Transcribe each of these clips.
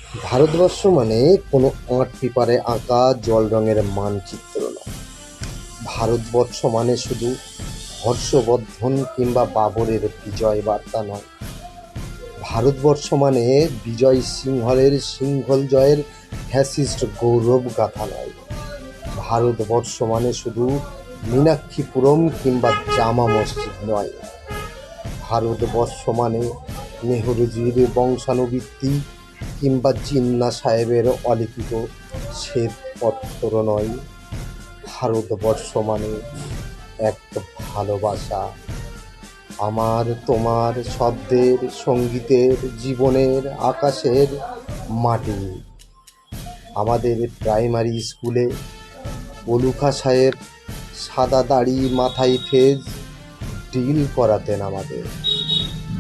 ভারতবর্ষ মানে কোনো আর্ট পেপারে আঁকা জল রঙের মানচিত্র নয়। ভারতবর্ষ মানে শুধু হর্ষবর্ধন কিংবা বাবরের বিজয় বার্তা নয়। ভারতবর্ষ মানে বিজয় সিংহলের সিংহল জয়ের ফ্যাসিস্ট গৌরব গাথা নয়। ভারতবর্ষ মানে শুধু মীনাক্ষীপুরম কিংবা জামা মসজিদ নয়। ভারতবর্ষ মানে নেহরুজির বংশানুবৃত্তি কিংবা জিন্না সাহেবের অলিখিত শ্বেতপত্র নয়। ভারতবর্ষ মানে এক ভালোবাসা, আমার তোমার শব্দের, সঙ্গীতের, জীবনের, আকাশের, মাটি। আমাদের প্রাইমারি স্কুলে বলুখা সাহেব সাদা দাড়ি, মাথায় ফেজ ড্রিল করাতেন আমাদের।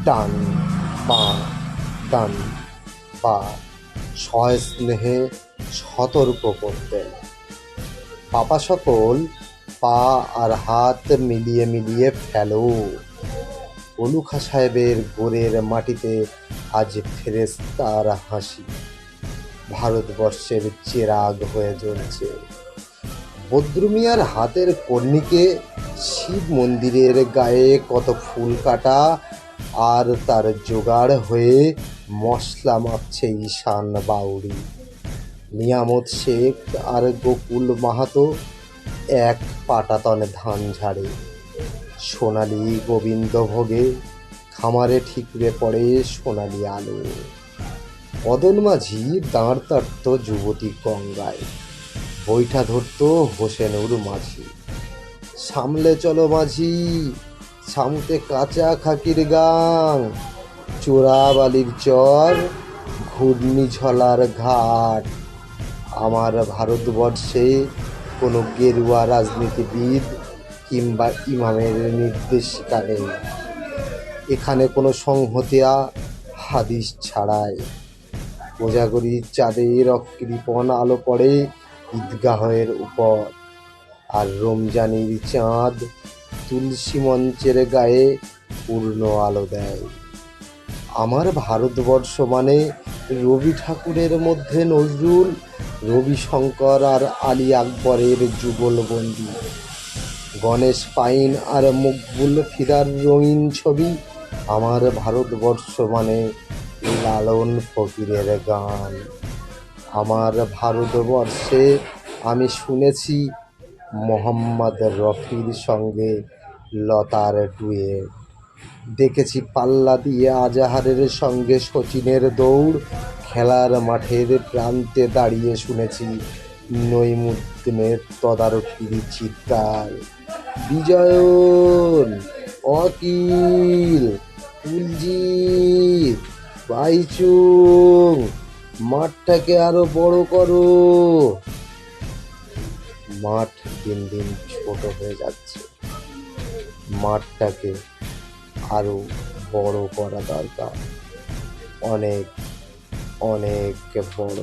ডান বাঁ, ডান বাঁ, সস্নেহে সতর্ক করতেন। পাপা সকল পা আর হাত মিলিয়ে মিলিয়ে ফেলো। বলুখা সাহেবের গোরের মাটিতে আজ ফেরেশতার হাসি ভারতবর্ষের চেরাগ হয়ে জ্বলছে। বদ্রুমিয়ার হাতের কর্ণিকে শিব মন্দিরের গায়ে কত ফুল কাটা, আর তার জোগাড় হয়ে মশলা মাখছে ঈশান বাউরি। নিয়ামত শেখ আর গোকুল মাহাতো এক পাটাতন ধান ঝাড়ে। সোনালি গোবিন্দভোগে খামারে ঠিকরে পড়ে সোনালি আলো। মদন মাঝি দাঁড় তাড়ত যুবতী গঙ্গায়, বৈঠা ধরত হোসেনুর মাঝি। সামলে চলো মাঝি, সামুতে কাঁচা খাকির গাং, চোরাবালির চর, ঘূর্ণিঝলার ঘাট। আমার ভারতবর্ষে কোনো গেরুয়া রাজনীতিবিদ কিংবা ইমামের নির্দেশিকা নেই। এখানে কোনো সংহতিয়া হাদিস ছাড়াই কোজাগরীর চাঁদের অকৃপণ আলো পড়ে ঈদগাহের উপর, আর রমজানির চাঁদ তুলসী মঞ্চের গায়ে পূর্ণ আলো দেয়। আমার ভারতবর্ষ মানে রবি ঠাকুরের মধ্যে নজরুল, রবি শঙ্কর আর আলী আকবরের যুগলবন্দি, গণেশ পাইন আর মকবুল ফিদার রঙিন ছবি। আমার ভারতবর্ষ মানে লালন ফকিরের গান। আমার ভারতবর্ষে আমি শুনেছি মোহাম্মদ রফির সঙ্গে লতার ডুয়েট, দেখেছি পাল্লা দিয়ে আজাহারের সঙ্গে শচীনের দৌড়, খেলার মাঠের প্রান্তে দাঁড়িয়ে শুনেছি নঈমুদ্দিনের তদারকির চিৎকার। বিজয়ন, অকিল, কুলজিৎ, বাইচুং, মাঠটাকে আরো বড় করো। মাঠ দিন দিন ছোট হয়ে যাচ্ছে, মাঠটাকে আরো বড় করা দরকার, অনেক অনেক বড়।